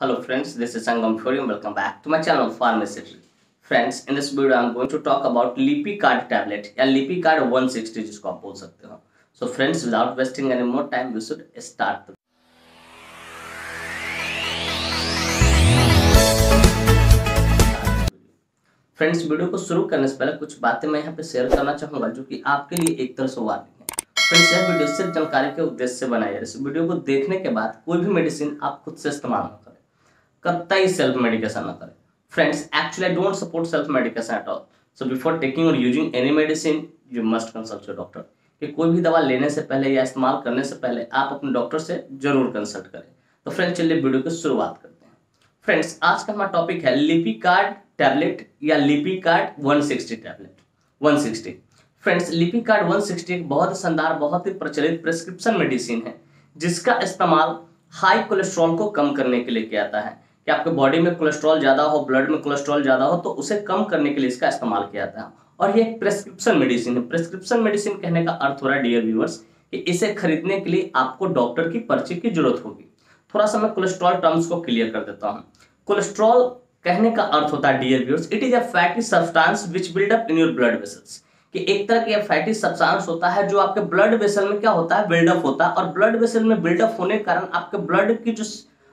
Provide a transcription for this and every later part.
Hello friends, this is Sangam Furium. Welcome back to my channel Pharmacy. Friends, in this video I'm going to talk about Lipicard tablet या Lipicard 160 जिसको आप बोल सकते हो. So friends, without wasting any more time, we should start. Friends, video को शुरू करने से पहले कुछ बातें मैं यहाँ पे शेयर करना चाहूँगा जो कि आपके लिए एक तरह से वार्निंग है. फ्रेंड्स, यह वीडियो सिर्फ जानकारी के उद्देश्य से बनाई है. इस वीडियो को देखने के बाद कोई भी मेडिसिन आप खुद से इस्तेमाल न करें, कतई सेल्फ मेडिकेशन न करें. Friends, actually I don't support self medication at all. So before taking और using any medicine you must consult your doctor. कि कोई भी दवा लेने से पहले या इस्तेमाल करने से पहले आप अपने डॉक्टर से जरूर कंसल्ट करें. तो फ्रेंड्स, चलिए वीडियो की शुरुआत करते हैं. फ्रेंड्स, आज का हमारा टॉपिक है लिपिकार्ड टैबलेट या लिपिकार्ड 160 टैबलेट 160. फ्रेंड्स, लिपिकार्ड 160 एक बहुत ही शानदार, बहुत ही प्रचलित प्रेस्क्रिप्शन मेडिसिन है जिसका इस्तेमाल हाई कोलेस्ट्रॉल को कम करने के लिए किया जाता है. कि आपके बॉडी में कोलेस्ट्रॉल ज़्यादा हो, ब्लड में कोलेस्ट्रॉल ज़्यादा हो, तो उसे कम करने के लिए इसका इस्तेमाल किया जाता है. और ये एक प्रेस्क्रिप्शन मेडिसिन है. प्रेस्क्रिप्शन मेडिसिन कहने का अर्थ हो रहा है डियर व्यूअर्स कि इसे खरीदने के लिए आपको डॉक्टर की पर्ची की जरूरत होगी. थोड़ा सा मैं कोलेस्ट्रॉल टर्म्स को क्लियर कर देता हूँ. कोलेस्ट्रॉल कहने का अर्थ होता है dear viewers, it is a fatty substance which build up in your blood vessels. कि एक तरह की फैटी सब्सटेंस होता है जो आपके ब्लड वेसल में क्या होता है, बिल्डअप होता है. और ब्लड वेसल में बिल्डअप होने के कारण आपके ब्लड की जो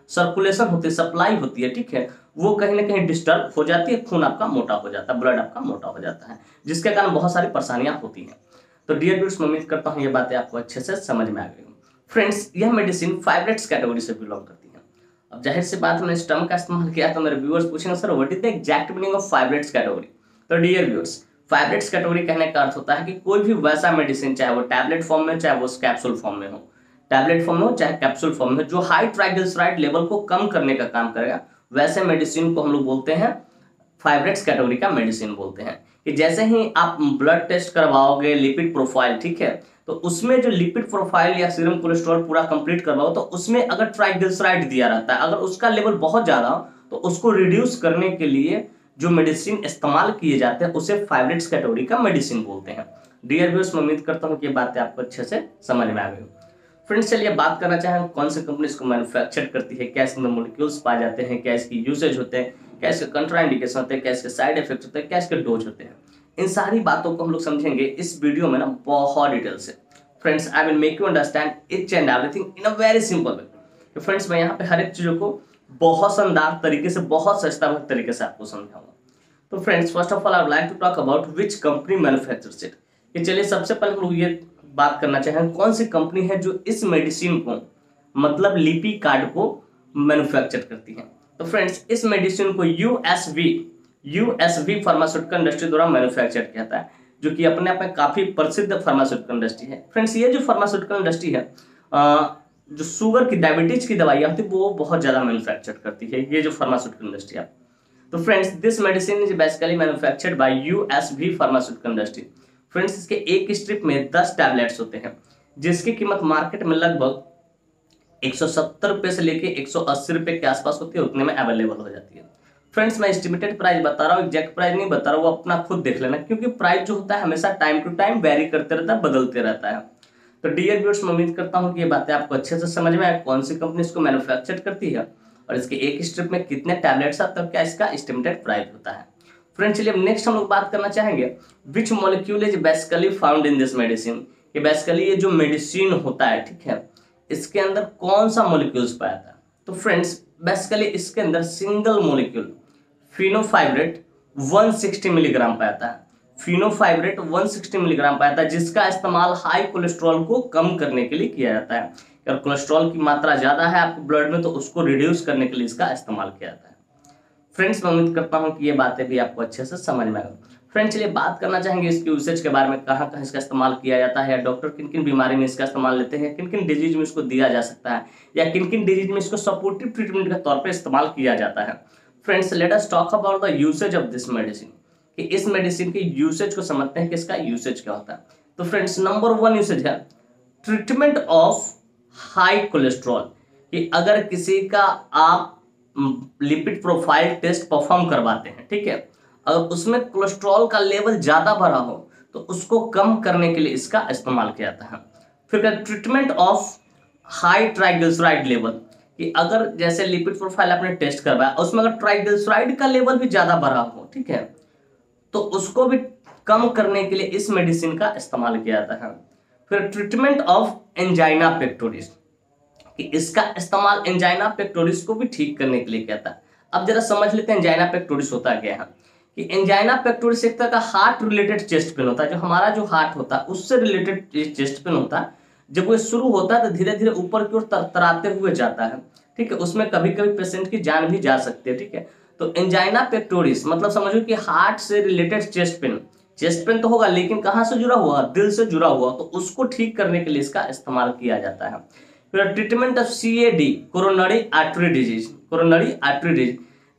सर्कुलेशन होती है, सप्लाई होती है, ठीक है, वो कहीं ना कहीं डिस्टर्ब हो जाती है. खून आपका मोटा हो जाता है, ब्लड आपका मोटा हो जाता है, जिसके कारण बहुत सारी परेशानियां होती हैं. तो डियर व्यूअर्स, मैं उम्मीद करता हूँ ये बातें आपको अच्छे से समझ में आ गई. फ्रेंड्स, यह मेडिसिन फाइब्रेट्स कैटेगरी से बिलोंग करती है. अब जाहिर सी बात, मैंने इस टर्म का इस्तेमाल किया तो मेरे व्यूअर्स पूछेंगे sir what is the exact meaning of fibrates category. तो डियर व्यूअर्स, फाइब्रेट्स कैटेगरी कहने का अर्थ होता है कि कोई भी वैसा मेडिसिन, चाहे वो टैबलेट फॉर्म में, चाहे वो कैप्सूल फॉर्म में हो, टैबलेट फॉर्म में हो चाहे कैप्सूल फॉर्म में, जो हाई ट्राइग्लिसराइड लेवल को कम करने का काम करेगा, वैसे मेडिसिन को हम लोग बोलते हैं फाइब्रेट्स कैटेगरी का मेडिसिन बोलते हैं. कि जैसे ही आप ब्लड टेस्ट करवाओगे, लिपिड प्रोफाइल, ठीक है, तो उसमें जो लिपिड प्रोफाइल या सीरम कोलेस्ट्रॉल पूरा कंप्लीट करवाओ, तो उसमें अगर ट्राइग्लिसराइड दिया रहता है, अगर उसका लेवल बहुत ज्यादा हो, तो उसको रिड्यूस करने के लिए जो मेडिसिन इस्तेमाल किए जाते हैं उसे फाइब्रेट्स कैटेगरी का मेडिसिन बोलते हैं. डियर व्यूअर्स, मैं उम्मीद करता हूँ कि ये बातें आपको अच्छे से समझ में आ गई. फ्रेंड्स, चलिए बात करना चाहें कौन सी कंपनी इसको मैन्युफैक्चर करती है, क्या इसमें मॉलिक्यूल्स पाए जाते हैं, क्या इसकी यूसेज होते हैं, क्या इसके कंट्राइंडिकेशन होते हैं, क्या इसके साइड इफेक्ट्स होते हैं, क्या इसके डोज होते हैं. इन सारी बातों को हम लोग समझेंगे इस वीडियो में ना बहुत डिटेल से. Friends, I will make you understand each and everything in a very simple way. Friends, मैं यहाँ पे हर एक चीज़ों को बहुत शानदार तरीके से, बहुत सस्ता तरीके से आपको समझाऊंगा. तो friends, first of all I would like to talk about which company manufactures it. कि चलिए सबसे पहले हम लोग ये बात करना चाहें कौन सी कंपनी है जो इस मेडिसिन को, मतलब लिपिकार्ड को मैन्युफैक्चर करती है. तो फ्रेंड्स, इस मेडिसिन को यूएसवी फार्मास्यूटिकल इंडस्ट्री द्वारा मैन्युफैक्चर किया जाता है, जो कि अपने आप में काफी प्रसिद्ध फार्मास्यूटिकल इंडस्ट्री है. फ्रेंड्स, ये जो फार्मास्यूटिकल इंडस्ट्री है, जो शुगर की, डायबिटीज की दवाइयाँ होती है, वो बहुत ज्यादा मैन्युफैक्चर करती है, ये जो फार्मास्यूटिकल इंडस्ट्री है. तो friends, this medicine is basically manufactured by USV pharmaceutical industry. Friends, इसके एक स्ट्रिप में 10 टैबलेट्स होते हैं, जिसकी कीमत मार्केट में लगभग 170 रुपए से लेके 180 रुपए के आसपास होती है, उतने में अवेलेबल हो जाती है. फ्रेंड्स, मैं एस्टिमेटेड प्राइस बता रहा हूँ, एग्जैक्ट प्राइस नहीं बता रहा हूँ, वो अपना खुद देख लेना, क्योंकि प्राइस जो होता है हमेशा टाइम टू टाइम वेरी करते रहता है, बदलते रहता है. तो डियर व्यूअर्स, मैं उम्मीद करता हूँ कि ये बातें आपको अच्छे से समझ में आए, कौन सी कंपनी इसको मैन्युफैक्चर करती है और इसके एक स्ट्रिप में कितने टैबलेट्स आते हैं, क्या इसका एस्टिमेटेड प्राइस होता है. फ्रेंड्स, चलिए नेक्स्ट हम लोग बात करना चाहेंगे which molecule is basically found in this medicine. कि बेसिकली ये जो मेडिसिन होता है, ठीक है, इसके अंदर कौन सा मॉलिक्यूल्स पाया था. तो फ्रेंड्स, बेसिकली इसके अंदर सिंगल मॉलिक्यूल फिनोफाइब्रेट 160 मिलीग्राम पाया था. फिनोफाइब्रेट 160 मिलीग्राम पाया था, जिसका इस्तेमाल हाई कोलेस्ट्रॉल को कम करने के लिए किया जाता है. अगर कोलेस्ट्रॉल की मात्रा ज्यादा है आपके ब्लड में, तो उसको रिड्यूस करने के लिए इसका इस्तेमाल किया जाता है. फ्रेंड्स, मैं उम्मीद करता हूँ कि ये बातें भी आपको अच्छे से समझ में आएगी. फ्रेंड्स, चलिए बात करना चाहेंगे इसके यूसेज के बारे में, कहाँ कहाँ इसका इस्तेमाल किया जाता है, डॉक्टर किन किन बीमारी में इसका इस्तेमाल लेते हैं, किन किन डिजीज में इसको दिया जा सकता है, या किन किन डिजीज में इसको सपोर्टिव ट्रीटमेंट के तौर पर इस्तेमाल किया जाता है. Friends, let us talk about the usage of this medicine. कि इस मेडिसिन के यूसेज को समझते हैं कि इसका यूसेज क्या होता है. तो फ्रेंड्स, नंबर 1 यूसेज है ट्रीटमेंट ऑफ हाई कोलेस्ट्रॉल. कि अगर किसी का आप लिपिड प्रोफाइल टेस्ट परफॉर्म करवाते हैं, ठीक है, अगर उसमें कोलेस्ट्रॉल का लेवल ज्यादा भरा हो, तो उसको कम करने के लिए इसका इस्तेमाल किया जाता है. फिर treatment of high triglyceride level. कि अगर जैसे लिपिड प्रोफाइल आपने टेस्ट करवाया, उसमें अगर ट्राइग्लिसराइड का लेवल भी ज्यादा बढ़ा हो, ठीक है, तो उसको भी कम करने के लिए इस मेडिसिन का इस्तेमाल किया जाता है। फिर ट्रीटमेंट ऑफ एंजाइना पेक्टोरिस, कि इसका इस्तेमाल एंजाइना पेक्टोरिस को भी ठीक करने के लिए किया जाता है। अब जरा समझ लेते हैं एंजाइना पेक्टोरिस होता क्या है। कि एंजाइना पेक्टोरिस एक तरह का हार्ट रिलेटेड चेस्ट पेन होता है, जो हमारा जो हार्ट होता है उससे रिलेटेड चेस्ट पेन होता है। जब वो शुरू होता है तो धीरे धीरे ऊपर की ओर तरतराते हुए जाता है, ठीक है, उसमें कभी कभी पेशेंट की जान भी जा सकती है, ठीक है। तो एंजाइना पेक्टोरिस मतलब समझो कि हार्ट से रिलेटेड चेस्ट पेन तो होगा, लेकिन कहाँ से जुड़ा हुआ, दिल से जुड़ा हुआ, तो उसको ठीक करने के लिए इसका इस्तेमाल किया जाता है। फिर treatment of CAD, coronary artery disease,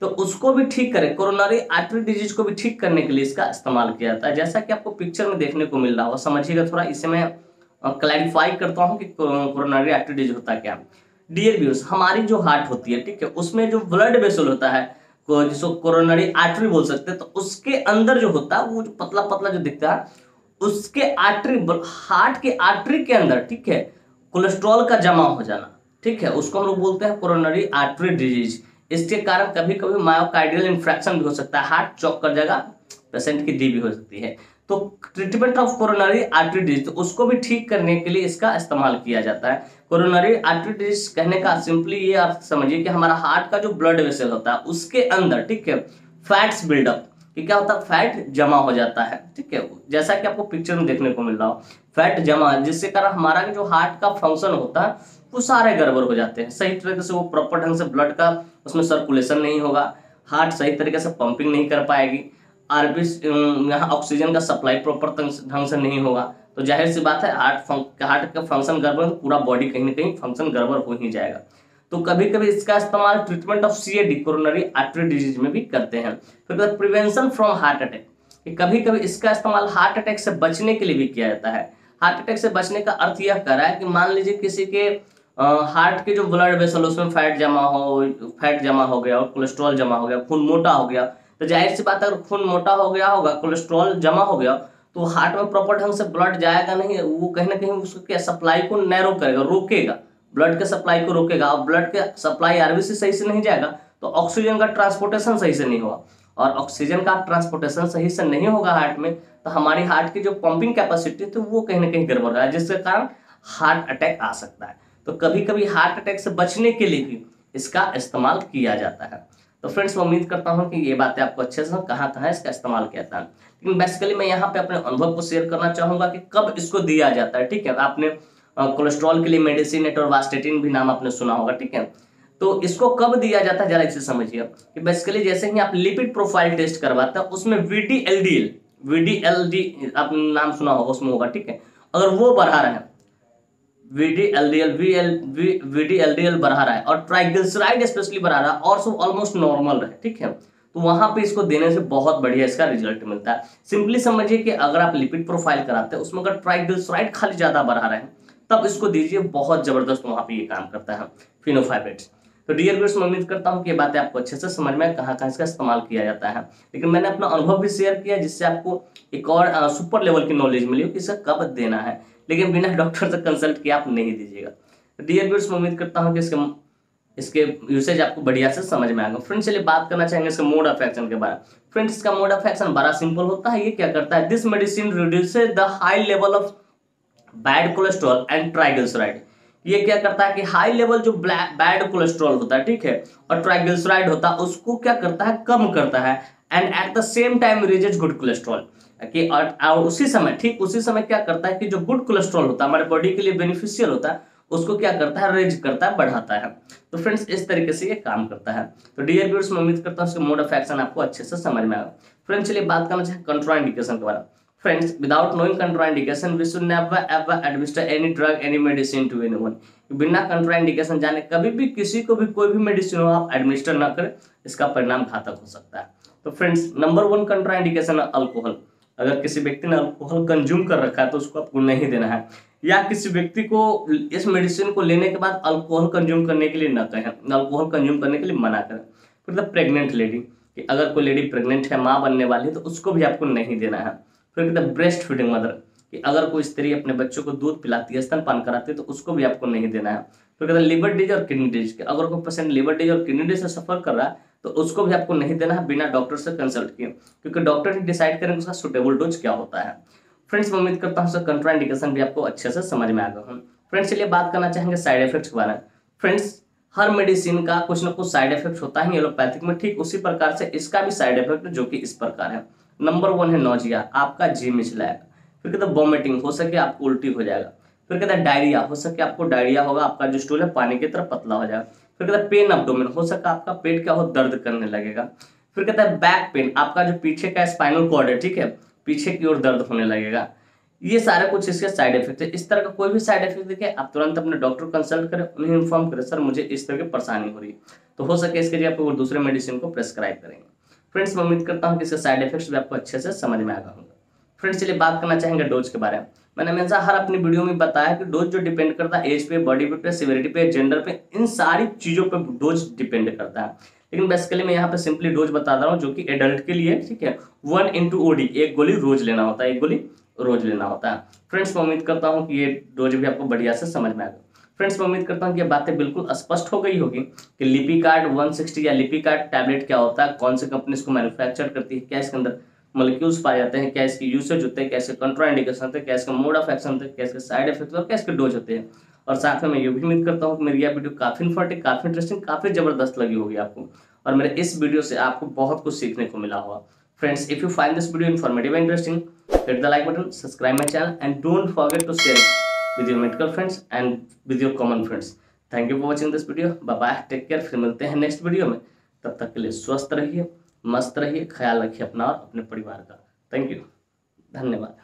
तो उसको भी ठीक करे, कोरोनरी आर्टरी डिजीज को भी ठीक करने के लिए इसका इस्तेमाल किया जाता है। जैसा कि आपको पिक्चर में देखने को मिल रहा होगा, समझिएगा थोड़ा, इसे मैं क्लैरिफाई करता हूँ कि कोरोनरी आर्टरी डिजीज होता क्या। डियर व्यूअर्स, हमारी जो हार्ट होती है, ठीक है, उसमें जो ब्लड वेसल होता है, जिसको कोरोनरी आर्टरी बोल सकते हैं, तो उसके अंदर जो होता है वो जो पतला पतला जो दिखता है, उसके आर्टरी, हार्ट के आर्टरी के अंदर, ठीक है, कोलेस्ट्रॉल का जमा हो जाना, ठीक है, उसको हम लोग बोलते हैं कोरोनरी आर्टरी डिजीज। इसके कारण कभी कभी मायोकार्डियल इंफ्रैक्शन भी हो सकता है, हार्ट चौक कर जाएगा, पेशेंट की डी भी हो सकती है। तो treatment of coronary artery disease, तो उसको भी ठीक करने के लिए इसका इस्तेमाल किया जाता है। कोरोनरी आर्टरी डिजीज कहने का सिंपली ये अर्थ समझिए कि हमारा हार्ट का जो ब्लड वेसल होता है उसके अंदर, ठीक है, फैट्स बिल्डअप, कि क्या होता है, फैट जमा हो जाता है, ठीक है, जैसा कि आपको पिक्चर में देखने को मिल रहा हो, फैट जमा, जिससे कारण हमारा जो हार्ट का फंक्शन होता है वो सारे गड़बड़ हो जाते हैं, सही तरीके से वो प्रॉपर ढंग से ब्लड का उसमें सर्कुलेशन नहीं होगा, हार्ट सही तरीके से पंपिंग नहीं कर पाएगी, आरबीसी यहाँ ऑक्सीजन का सप्लाई प्रॉपर ढंग से नहीं होगा, तो जाहिर सी बात है हार्ट का फंक्शन गड़बड़, तो पूरा बॉडी कहीं ना कहीं फंक्शन गड़बड़ हो ही जाएगा। तो कभी कभी इसका इस्तेमाल treatment of CAD, coronary artery disease में भी करते हैं। फिर प्रिवेंशन फ्रॉम हार्ट अटैक, कभी कभी इसका इस्तेमाल हार्ट अटैक से बचने के लिए भी किया जाता है। हार्ट अटैक से बचने का अर्थ यह कर रहा है कि मान लीजिए किसी के हार्ट के जो ब्लड वेसल उसमें फैट जमा हो गया और कोलेस्ट्रॉल जमा हो गया, खून मोटा हो गया, तो जाहिर सी बात है अगर खून मोटा हो गया होगा, कोलेस्ट्रॉल जमा हो गया, तो हार्ट में प्रॉपर ढंग से ब्लड जाएगा नहीं, वो कहीं ना कहीं उसको क्या सप्लाई को नैरो करेगा, रोकेगा, ब्लड के सप्लाई को रोकेगा, और ब्लड के सप्लाई आरबीसी सही से नहीं जाएगा तो ऑक्सीजन का ट्रांसपोर्टेशन सही से नहीं होगा, और ऑक्सीजन का ट्रांसपोर्टेशन सही से नहीं होगा हार्ट में, तो हमारी हार्ट की जो पंपिंग कैपेसिटी तो वो कहीं ना कहीं गड़बड़ है, जिसके कारण हार्ट अटैक आ सकता है। तो कभी कभी हार्ट अटैक से बचने के लिए भी इसका इस्तेमाल किया जाता है। तो फ्रेंड्स, मैं उम्मीद करता हूं कि ये बातें आपको अच्छे से कहाँ कहाँ इसका इस्तेमाल किया जाता है, लेकिन बेसिकली मैं यहाँ पे अपने अनुभव को शेयर करना चाहूंगा कि कब इसको दिया जाता है। ठीक है, आपने कोलेस्ट्रॉल के लिए मेडिसिन एटोरवास्टेटिन भी नाम आपने सुना होगा, ठीक है, तो इसको कब दिया जाता है जरा इसे समझिए कि बेसिकली जैसे ही आप लिपिड प्रोफाइल टेस्ट करवाते हैं उसमें VD-LDL आप नाम सुना होगा, उसमें होगा, ठीक है, अगर वो बढ़ा रहा है, VD-LDL बढ़ा रहा है और ट्राइग्लिसराइड स्पेशली बढ़ा रहा है और सब ऑलमोस्ट नॉर्मल रहे, ठीक है, तो वहां पे इसको देने से बहुत बढ़िया इसका रिजल्ट मिलता है। सिंपली समझिए कि अगर आप लिपिड प्रोफाइल कराते हैं उसमें अगर ट्राइग्लिसराइड खाली ज्यादा बढ़ा रहे हैं तब इसको दीजिए, बहुत जबरदस्त वहां पे ये काम करता है फिनोफाइब्रेट्स। तो डियर व्यूअर्स, मैं उम्मीद करता हूं कि ये बातें आपको अच्छे से समझ में कहां कहां इसका इस्तेमाल किया जाता है, लेकिन मैंने अपना अनुभव भी शेयर किया जिससे आपको एक और सुपर लेवल की नॉलेज मिली कि इसे कब देना है, लेकिन बिना डॉक्टर से कंसल्ट किए आप नहीं दीजिएगा। तो डियर व्यूअर्स, मैं उम्मीद करता हूं कि इसके यूसेज आपको बढ़िया से समझ में आएगा। फ्रेंड्स, चलिए बात करना चाहेंगे इसके मोड ऑफ एक्शन के बारे में। फ्रेंड्स, इसका मोड ऑफ एक्शन बड़ा सिंपल होता है। ये क्या करता है, this medicine reduces the high level of bad cholesterol and triglyceride. ये क्या करता है कि हाई लेवल जो बैड कोलेस्ट्रॉल होता है, ठीक है, और ट्राइग्लिसराइड होता है, उसको क्या करता है, कम करता है, and at the same time reject good cholesterol. कि और उसी समय, ठीक उसी समय क्या करता है कि जो गुड कोलेस्ट्रॉल होता है हमारे बॉडी के लिए बेनिफिशियल होता है उसको क्या करता है, रेज करता है, बढ़ाता है। तो फ्रेंड्स, इस तरीके से ये काम करता है। तो डियर व्यूअर्स, मैं उम्मीद करता हूं इसके मोड ऑफ एक्शन आपको अच्छे से समझ में आएगा। फ्रेंड्स, चलिए बात करना चाहिए कंट्राइंडिकेशन के बारे में। Friends, without knowing contraindication, we should never ever administer any drug, any medicine to anyone. बिना कंट्राइंडिकेशन जाने कभी भी किसी को भी कोई भी मेडिसिन हो आप एडमिनिस्टर ना करें, इसका परिणाम घातक हो सकता है। तो फ्रेंड्स, नंबर 1 कंट्राइंडिकेशन है अल्कोहल। अगर किसी व्यक्ति ने अल्कोहल कंज्यूम कर रखा है तो उसको आपको नहीं देना है, या किसी व्यक्ति को इस मेडिसिन को लेने के बाद अल्कोहल कंज्यूम करने के लिए न कहें, अल्कोहल कंज्यूम करने के लिए मना करें। फिर द प्रेग्नेंट लेडी, कि अगर कोई लेडी प्रेग्नेंट है, माँ बनने वाली है, तो उसको भी आपको नहीं देना है। फिर कहते हैं ब्रेस्ट फीडिंग मदर, कि अगर कोई स्त्री अपने बच्चों को दूध पिलाती है, स्तनपान कराती है, तो उसको भी आपको नहीं देना है। फिर कहता है लिवर डिजीज और किडनी डिजीज के, अगर कोई पेशेंट लिवर डिजीज और किडनी डिजीज से सफर कर रहा है तो उसको भी आपको नहीं देना है बिना डॉक्टर से कंसल्ट किए, क्योंकि डॉक्टर ही डिसाइड करेंगे उसका सुटेबल डोज क्या होता है। फ्रेंड्स मैं उम्मीद करता हूँ उसका कंट्राइंडिकेशन भी आपको अच्छे से समझ में आ गया हूँ। फ्रेंड्स चलिए बात करना चाहेंगे साइड इफेक्ट्स के बारे में। फ्रेंड्स हर मेडिसिन का कुछ ना कुछ साइड इफेक्ट होता है एलोपैथिक में, ठीक उसी प्रकार से इसका भी साइड इफेक्ट जो कि इस प्रकार है। नंबर 1 है नोजिया, आपका जी मिचलाएगा। फिर कहता है वॉमिटिंग, हो सके आपको उल्टी हो जाएगा। फिर कहता है डायरिया, हो सके आपको डायरिया होगा, आपका जो स्टूल है पानी की तरफ पतला हो जाएगा। फिर कहता है पेन अब्डोमेन, हो सके आपका पेट क्या हो दर्द करने लगेगा। फिर कहता है बैक पेन, आपका जो पीछे का स्पाइनल कॉर्ड है, ठीक है, पीछे की ओर दर्द होने लगेगा। ये सारा कुछ इसके साइड इफेक्ट है। इस तरह का कोई भी साइड इफेक्ट देखे आप तुरंत अपने डॉक्टर को कंसल्ट करें, उन्हें इन्फॉर्म करें सर मुझे इस तरह की परेशानी हो रही है, तो हो सके इसके लिए आप वो दूसरे मेडिसिन को प्रेस्क्राइब करेंगे। फ्रेंड्स मैं उम्मीद करता हूँ कि इसके साइड इफेक्ट्स भी आपको अच्छे से समझ में आ गए होंगे। फ्रेंड्स चलिए बात करना चाहेंगे डोज के बारे में। मैंने हमेशा हर अपनी वीडियो में बताया कि डोज जो डिपेंड करता है एज पे, बॉडी पे, सिवियरिटी पे, जेंडर पे, इन सारी चीजों पे डोज डिपेंड करता है। लेकिन बेसिकली मैं यहाँ पे सिंपली डोज बता रहा हूँ जो कि एडल्ट के लिए, ठीक है, 1 × OD, एक गोली रोज लेना होता है, एक गोली रोज लेना होता है। फ्रेंड्स मैं उम्मीद करता हूँ कि ये डोज भी आपको बढ़िया से समझ में आ गया। फ्रेंड्स मैं उम्मीद करता हूँ कि ये बातें बिल्कुल स्पष्ट हो गई होगी कि लिपिकार्ड 160 या लिपिकार्ड टैबलेट क्या होता है, कौन सी कंपनी इसको मैन्युफैक्चर करती है, क्या इसके अंदर मॉलिक्यूल्स पाए जाते हैं, क्या इसकी यूसेज होते हैं, कैसे कंट्राइंडिकेशन होते हैं, क्या इसका मोड ऑफ एक्शन होता है, क्या इसके साइड इफेक्ट और क्या इसके डोज होते हैं। और साथ में मैं ये भी उम्मीद करता हूँ कि मेरी यह वीडियो काफी इन्फॉर्मेटिव, काफी इंटरेस्टिंग, काफी जबरदस्त लगी होगी आपको, और मेरे इस वीडियो से आपको बहुत कुछ सीखने को मिला होगा। Friends, if you find this video informative and interesting, hit the like button, subscribe my channel, and don't forget to share it with your medical friends and with your common friends. Thank you for watching this video. Bye bye. Take care. फिर मिलते हैं next video में। तब तक के लिए स्वस्थ रहिए, मस्त रहिए, ख्याल रखिए अपना और अपने परिवार का। थैंक यू, धन्यवाद।